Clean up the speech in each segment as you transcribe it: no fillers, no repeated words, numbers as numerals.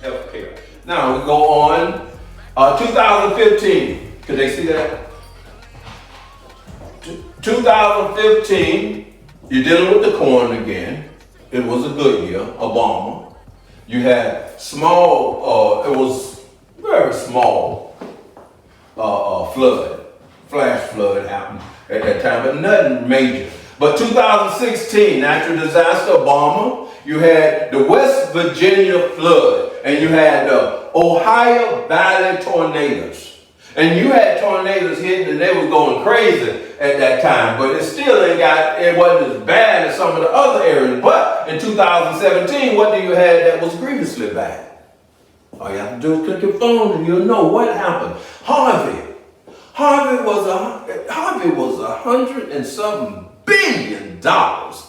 healthcare. Now we go on. 2015. Could they see that? 2015. You're dealing with the corn again. It was a good year. Obama. You had small. It was very small flood, flash flood happened at that time, but nothing major. But 2016, natural disaster, Obama, you had the West Virginia flood, and you had the Ohio Valley tornadoes. And you had tornadoes hitting, and they was going crazy at that time, but it still it wasn't as bad as some of the other areas. But in 2017, what do you have that was grievously bad? All you have to do is click your phone and you'll know what happened. Harvey was $107 billion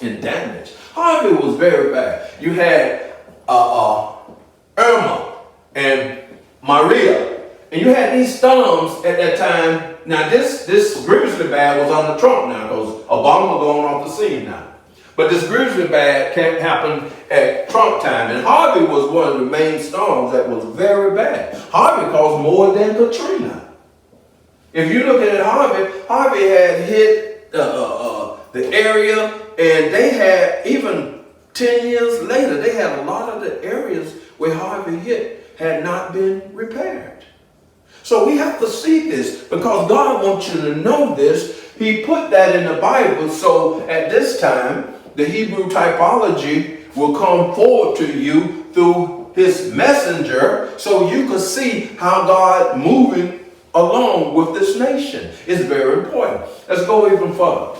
in damage. Harvey was very bad. You had Irma and Maria, and you had these storms at that time. Now this grievously bad was under Trump now, because Obama going off the scene now. But this grievously bad happened at Trump time, and Harvey was one of the main storms that was very bad. Harvey caused more than Katrina. If you look at it, Harvey had hit the area, and they had, even 10 years later, they had a lot of the areas where Harvey hit had not been repaired. So we have to see this, because God wants you to know this. He put that in the Bible, so at this time, the Hebrew typology will come forward to you through his messenger, so you can see how God moving along with this nation. It's very important. Let's go even further.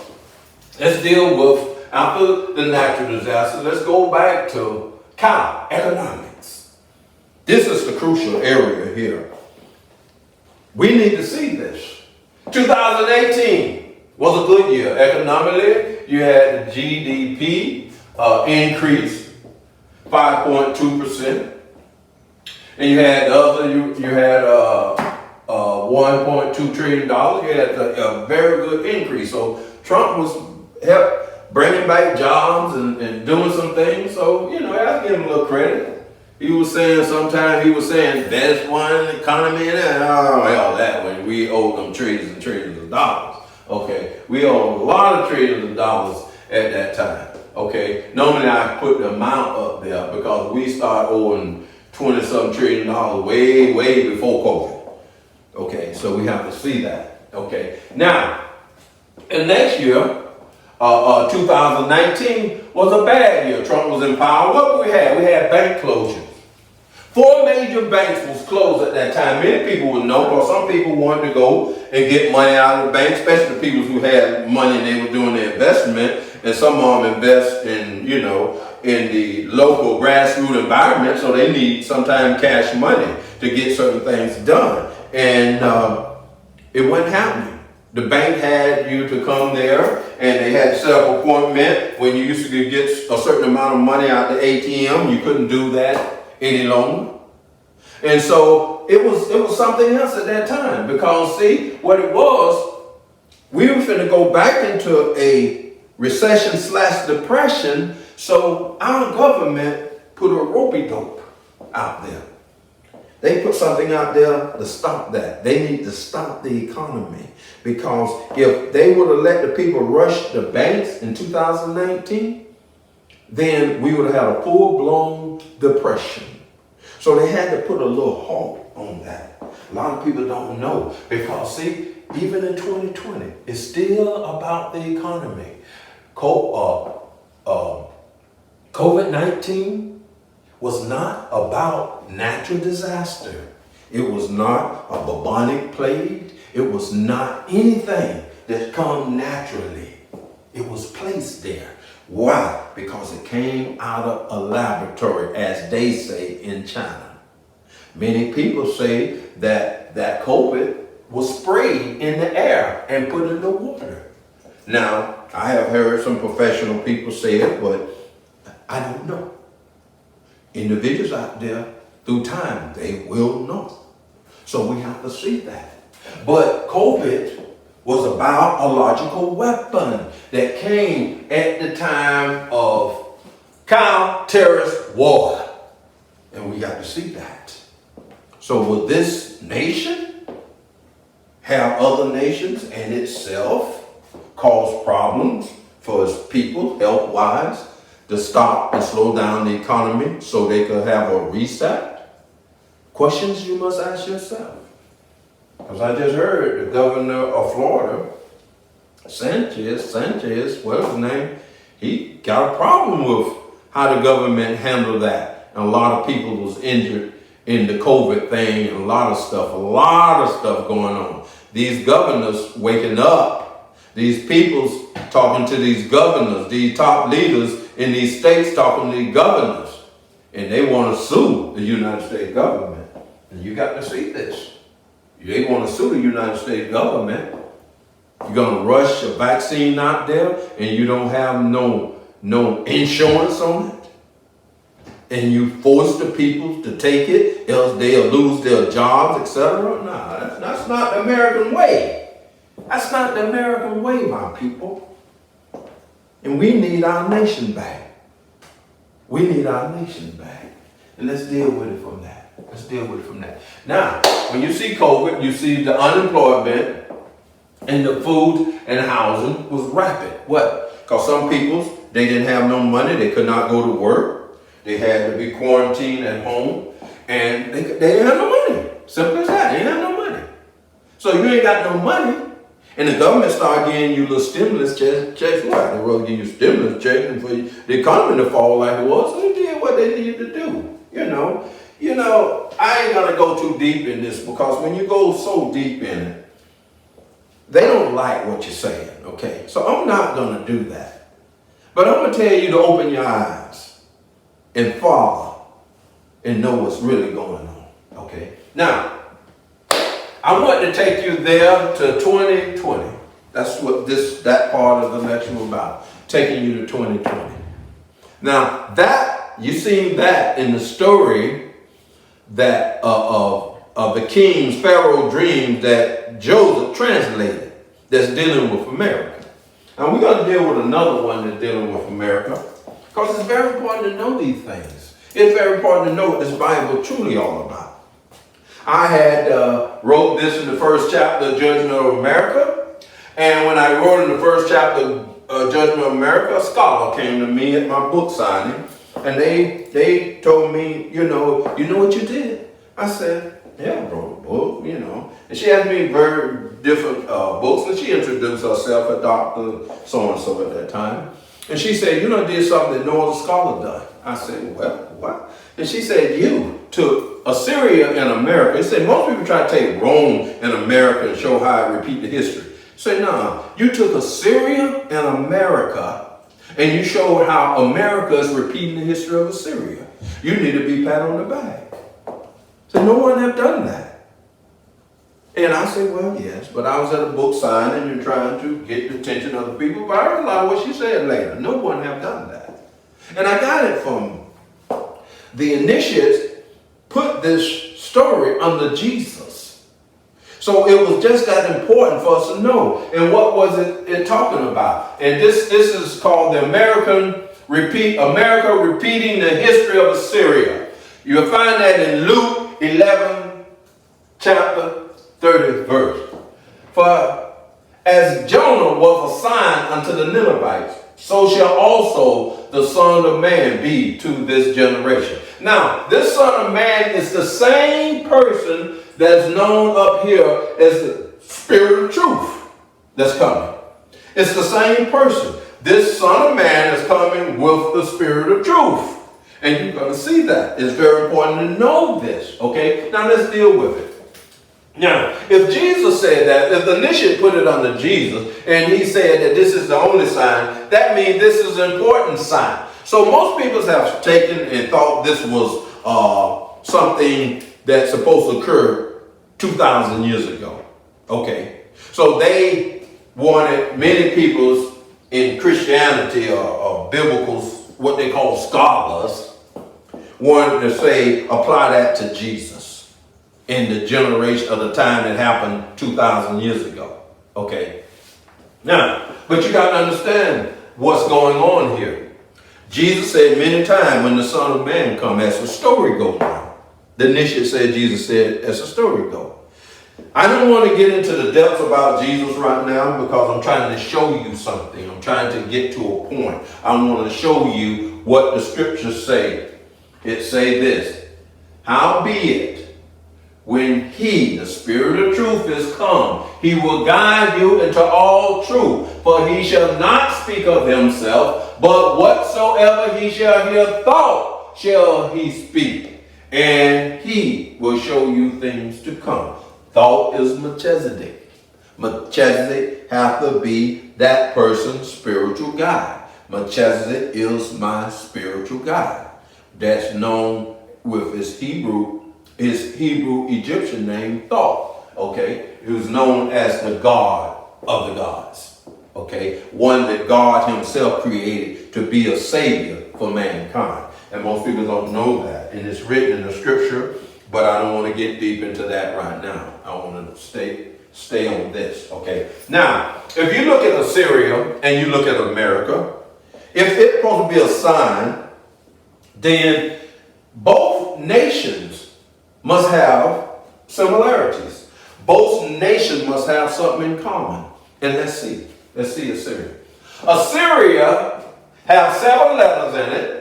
Let's deal with, after the natural disaster, let's go back to economics. This is the crucial area here. We need to see this. 2018 was a good year. Economically, you had the GDP increase 5.2%. And you had the other, you had $1.2 trillion. You had a very good increase. So Trump was helped bringing back jobs and doing some things. So, I have to give him a little credit. He was saying, best one in the economy, and all that, when we owe them trillions and trillions of dollars. Okay, we owe a lot of trillions of dollars at that time. Okay, normally I put the amount up there because we start owing 20-something trillion dollars way before COVID. Okay, so we have to see that. Okay, now, and next year, 2019 was a bad year. Trump was in power. What did we have? We had bank closures. 4 major banks was closed at that time. Many people would know, because some people wanted to go and get money out of the bank, especially people who had money and they were doing their investment. And some of them invest in, in the local grassroots environment, so they need sometimes cash money to get certain things done. And it wasn't happening. The bank had you to come there, and they had set up an appointment. When you used to get a certain amount of money out the ATM, you couldn't do that any longer. And so it was something else at that time, because see what it was, we were finna go back into a recession/depression. So our government put a rope-a-dope out there. They put something out there to stop that. They need to stop the economy, because if they would have let the people rush the banks in 2019, then we would have had a full-blown depression. So they had to put a little halt on that. A lot of people don't know, because see, even in 2020, it's still about the economy. COVID-19 was not about natural disaster. It was not a bubonic plague. It was not anything that come naturally. It was placed there. Why? Because it came out of a laboratory, as they say in China. Many people say that COVID was sprayed in the air and put in the water. Now, I have heard some professional people say it, but I don't know. Individuals out there, through time, they will know. So we have to see that. But COVID was a biological weapon that came at the time of counter-terrorist war. And we got to see that. So will this nation have other nations and itself cause problems for its people, health-wise, to stop and slow down the economy so they could have a reset? Questions you must ask yourself. Because I just heard the governor of Florida, Sanchez, what's his name? He got a problem with how the government handled that. And a lot of people was injured in the COVID thing and a lot of stuff going on. These governors waking up. These people's talking to these governors, these top leaders in these states talking to these governors. And they want to sue the United States government. And you got to see this. They want to sue the United States government. You're going to rush a vaccine out there and you don't have no insurance on it. And you force the people to take it, else they'll lose their jobs, etc. No, that's not the American way. That's not the American way, my people. And we need our nation back. We need our nation back. And let's deal with it from that. Let's deal with it from that. Now, when you see COVID, you see the unemployment and the food and housing was rapid. What? Because some people, they didn't have no money. They could not go to work. They had to be quarantined at home. And they didn't have no money. Simple as that. They didn't have no money. So you ain't got no money. And the government started giving you little stimulus checks. What? They were give you stimulus checks and for the economy to fall like it was. So they did what they needed to do. You know, I ain't gonna go too deep in this because when you go so deep in it, they don't like what you're saying, okay? So I'm not gonna do that. But I'm gonna tell you to open your eyes and follow and know what's really going on, okay? Now, I want to take you there to 2020. That's what that part of the lecture was about, taking you to 2020. Now, you seen that in the story that of the king's Pharaoh dreams that Joseph translated that's dealing with America. And we're going to deal with another one that's dealing with America because it's very important to know these things. It's very important to know what this Bible is truly all about. I had wrote this in the first chapter of Judgment of America. And when I wrote in the first chapter of Judgment of America, a scholar came to me at my book signing. And they told me, you know what you did? I said, yeah, I wrote a book, And she asked me very different books, and she introduced herself as Dr. So-and-so at that time. And she said, did something that no other scholar done. I said, well, what? And she said, you took Assyria and America. They said, most people try to take Rome and America and show how it repeat the history. Say, no, you took Assyria and America and you showed how America is repeating the history of Assyria. You need to be pat on the back. So no one have done that. And I said, well, yes, but I was at a book signing and trying to get the attention of the people. But I realized what she said later. No one have done that. And I got it from the initiates put this story under Jesus. So it was just that important for us to know. And what was it talking about? And this is called the America repeating the history of Assyria. You'll find that in Luke 11, chapter 30 verse. For as Jonah was a sign unto the Ninevites, so shall also the Son of Man be to this generation. Now, this Son of Man is the same person that's known up here as the Spirit of Truth that's coming. It's the same person. This Son of Man is coming with the Spirit of Truth. And you're going to see that. It's very important to know this. Okay? Now let's deal with it. Now, if Jesus said that, if the initiate put it under Jesus, and he said that this is the only sign, that means this is an important sign. So most people have taken and thought this was something that's supposed to occur 2,000 years ago. Okay. So they wanted, many people in Christianity or biblical, what they call scholars, wanted to say, apply that to Jesus in the generation of the time that happened 2,000 years ago. Okay. Now, but you got to understand what's going on here. Jesus said many times when the Son of Man come, as the story goes now. The initiate said, Jesus said, as the story goes. I don't want to get into the depths about Jesus right now because I'm trying to show you something. I'm trying to get to a point. I want to show you what the scriptures say. It say this: howbeit, when he, the Spirit of truth, is come, he will guide you into all truth. For he shall not speak of himself, but whatsoever he shall hear thought shall he speak. And he will show you things to come. Thought is Melchizedek. Melchizedek have to be that person's spiritual guide. Melchizedek is my spiritual guide. That's known with his Hebrew Egyptian name, Thought. Okay, he was known as the God of the gods. Okay, one that God himself created to be a savior for mankind. And most people don't know that, and it's written in the scripture. But I don't want to get deep into that right now. I want to stay on this, okay? Now, if you look at Assyria and you look at America, if it's supposed to be a sign, then both nations must have similarities. Both nations must have something in common. And let's see. Let's see Assyria. Assyria has 7 letters in it.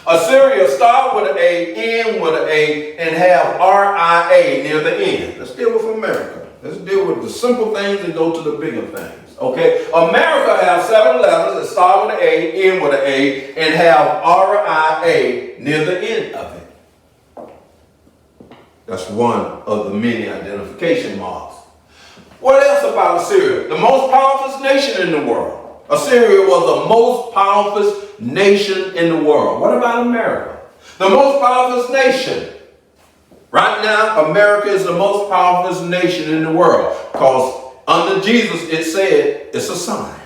Assyria start with an A, end with an A, and have R-I-A near the end. Let's deal with America. Let's deal with the simple things and go to the bigger things. Okay? America has 7 letters that start with an A, end with an A, and have R-I-A near the end of it. That's one of the many identification marks. What else about Assyria? The most powerful nation in the world. Assyria was the most powerful nation in the world. What about America? The most powerful nation. Right now, America is the most powerful nation in the world. Because under Jesus, it said it's a sign.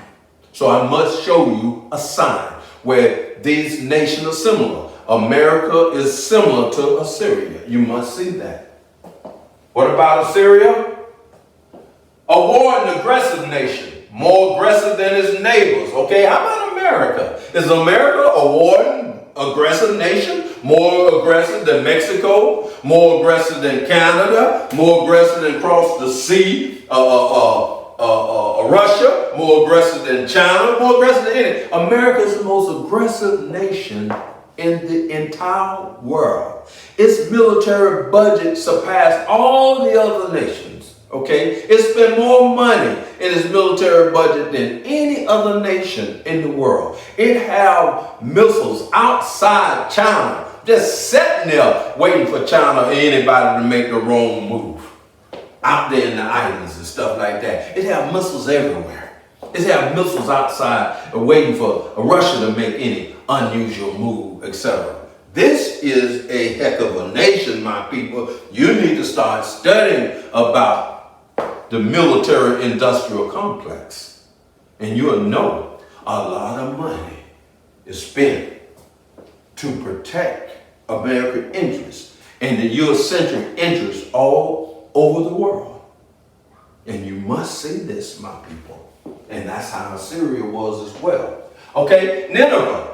So I must show you a sign where these nations are similar. America is similar to Assyria. You must see that. What about Assyria? A warring aggressive nation. More aggressive than its neighbors. Okay, how about America? Is America a warring, aggressive nation? More aggressive than Mexico? More aggressive than Canada? More aggressive than across the sea? Russia? More aggressive than China? More aggressive than any? America is the most aggressive nation in the entire world. Its military budget surpassed all the other nations. Okay, it spent more money in its military budget than any other nation in the world. It have missiles outside China, just sitting there waiting for China or anybody to make the wrong move. Out there in the islands and stuff like that. It have missiles everywhere. It have missiles outside waiting for Russia to make any unusual move, etc. This is a heck of a nation, my people. You need to start studying about the military-industrial complex. And you'll know a lot of money is spent to protect American interests and the Eurocentric interests all over the world. And you must see this, my people. And that's how Assyria was as well. Okay, Nineveh.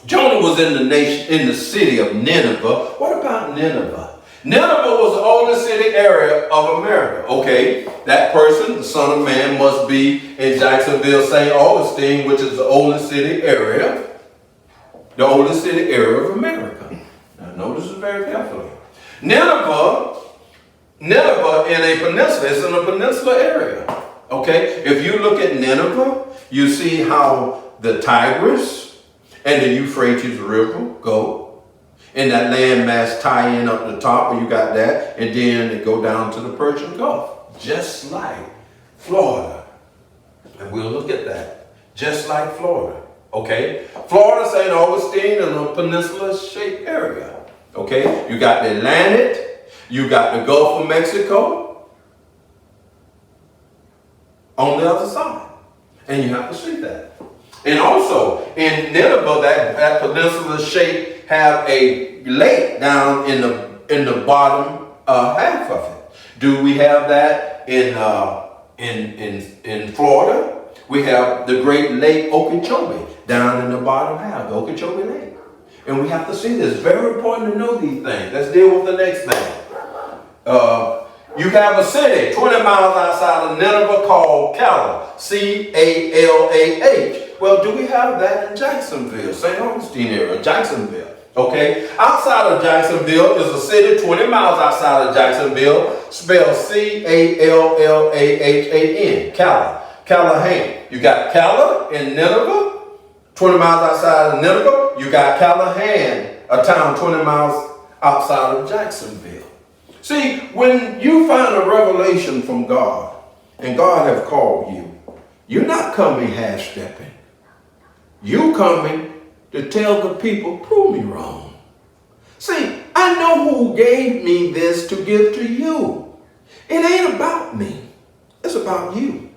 Jonah was in the city of Nineveh. What about Nineveh? Nineveh was the oldest city area of America. Okay, that person, the Son of Man, must be in Jacksonville, St. Augustine, which is the oldest city area. The oldest city area of America. Now notice it very carefully. Nineveh in a peninsula. It's in a peninsula area. Okay, if you look at Nineveh, you see how the Tigris and the Euphrates River go. And that landmass tie-in up the top where you got that, and then it go down to the Persian Gulf, just like Florida. And we'll look at that, just like Florida. Okay, Florida, St. Augustine, in a peninsula-shaped area. Okay, you got the Atlantic, you got the Gulf of Mexico on the other side, and you have to see that. And also in Nineveh, that peninsula shape have a lake down in the bottom half of it. Do we have that in Florida? We have the Great Lake Okeechobee down in the bottom half, Okeechobee Lake. And we have to see this. Very important to know these things. Let's deal with the next thing. You have a city 20 miles outside of Nineveh called Calah, C-A-L-A-H. Well, do we have that in Jacksonville, St. Augustine area, Jacksonville? Okay, outside of Jacksonville is a city 20 miles outside of Jacksonville, spelled C-A-L-L-A-H-A-N, Calah, Callahan. You got Calah in Nineveh, 20 miles outside of Nineveh. You got Callahan, a town 20 miles outside of Jacksonville. See, when you find a revelation from God, and God have called you, you're not coming half-stepping. You're coming to tell the people, prove me wrong. See, I know who gave me this to give to you. It ain't about me. It's about you.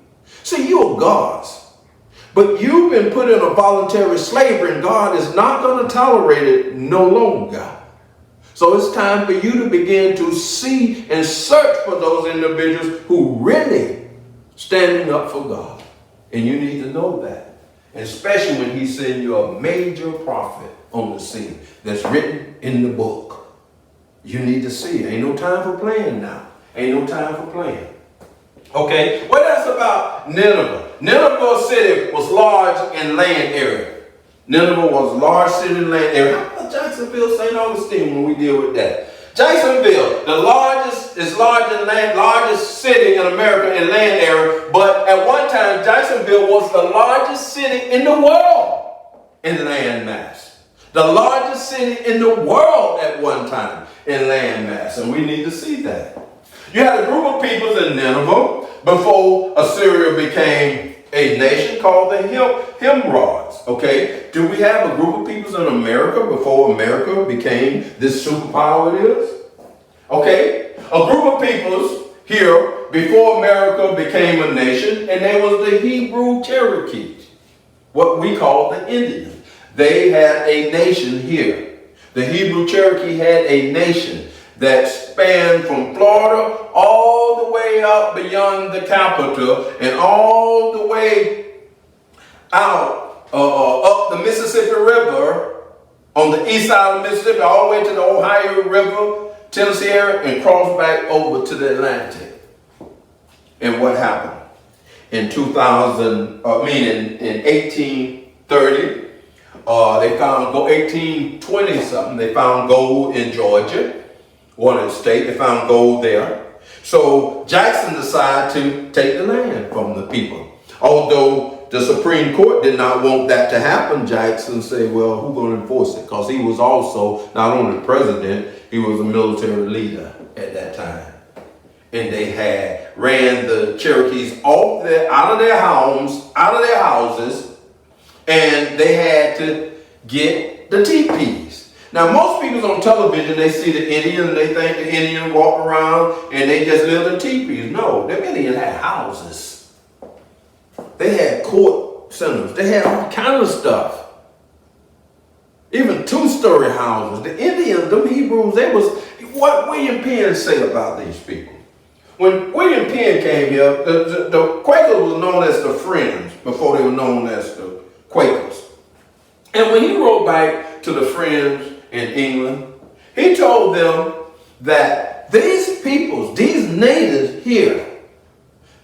See, you're God's. But you've been put in a voluntary slavery, and God is not going to tolerate it no longer. So it's time for you to begin to see and search for those individuals who really standing up for God. And you need to know that. And especially when he sends you a major prophet on the scene that's written in the book. You need to see it. Ain't no time for playing now. Ain't no time for playing. Okay, what else about Nineveh? Nineveh city was large in land area. Nineveh was a large city in land area. How about Jacksonville, St. Augustine when we deal with that? Jacksonville, the largest city in America in land area, but at one time Jacksonville was the largest city in the world in land mass. The largest city in the world at one time in land mass, and we need to see that. You had a group of peoples in Nineveh before Assyria became a nation called the Himrods. Okay, do we have a group of peoples in America before America became this superpower it is? Okay, a group of peoples here before America became a nation, and they was the Hebrew Cherokees, what we call the Indians. They had a nation here. The Hebrew Cherokee had a nation that spanned from Florida all the way up beyond the capital and all the way out up the Mississippi River on the east side of Mississippi, all the way to the Ohio River, Tennessee area, and cross back over to the Atlantic. And what happened? In 1830, they found 1820 something. They found gold in Georgia, one of the states. They found gold there. So Jackson decided to take the land from the people. Although the Supreme Court did not want that to happen, Jackson said, well, who's going to enforce it? Because he was also not only the president, he was a military leader at that time. And they had ran the Cherokees out of their houses, and they had to get the teepees. Now, most people on television, they see the Indian and they think the Indian walk around and they just live in teepees. No, the Indian had houses. They had court centers. They had all kind of stuff. Even two-story houses. The Indians, them Hebrews, what William Penn say about these people. When William Penn came here, the Quakers was known as the Friends before they were known as the Quakers. And when he wrote back to the Friends in England, he told them that these peoples, these natives here,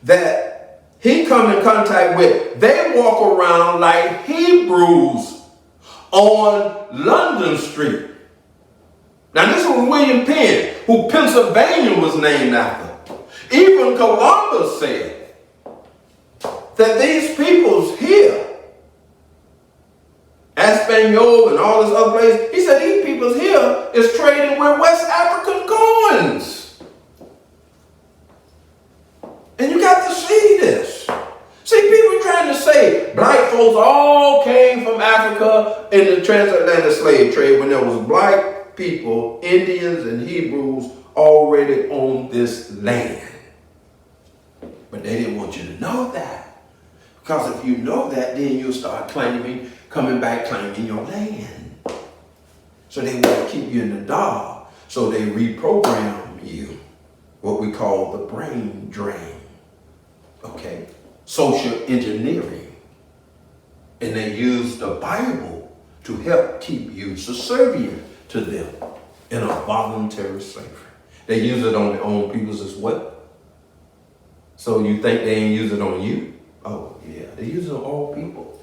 that he come in contact with, they walk around like Hebrews on London Street. Now this was William Penn, who Pennsylvania was named after. Even Columbus said that these peoples here, Espanol and all this other place, he said these peoples here is trading with West African coins. And you got to see this. See, people trying to say black folks all came from Africa in the transatlantic slave trade when there was black people, Indians and Hebrews already on this land. But they didn't want you to know that. Because if you know that, then you'll start coming back claiming your land. So they want to keep you in the dark. So they reprogram you, what we call the brain drain. Okay? Social engineering. And they used the Bible to help keep you subservient to them in a voluntary slavery. They use it on their own peoples as well. So you think they ain't use it on you? Oh yeah, they use it on all people.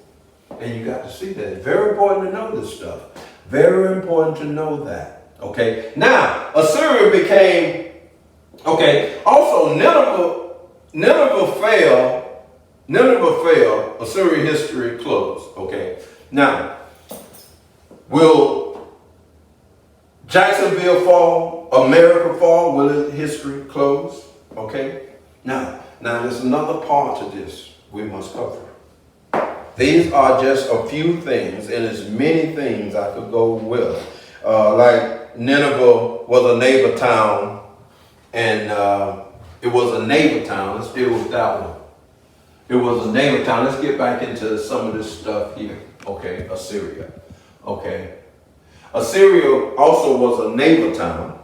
And you got to see that. It's very important to know this stuff. Very important to know that. Okay. Now, Assyria became, okay, also Nineveh fell, Assyrian history closed. Okay. Now, will Jacksonville fall? America fall? Will history close? Okay. Now there's another part to this we must cover. These are just a few things, and there's many things I could go with. Like Nineveh was a neighbor town, and it was a neighbor town. Let's deal with that one. It was a neighbor town. Let's get back into some of this stuff here. Okay, Assyria. Okay. Assyria also was a neighbor town.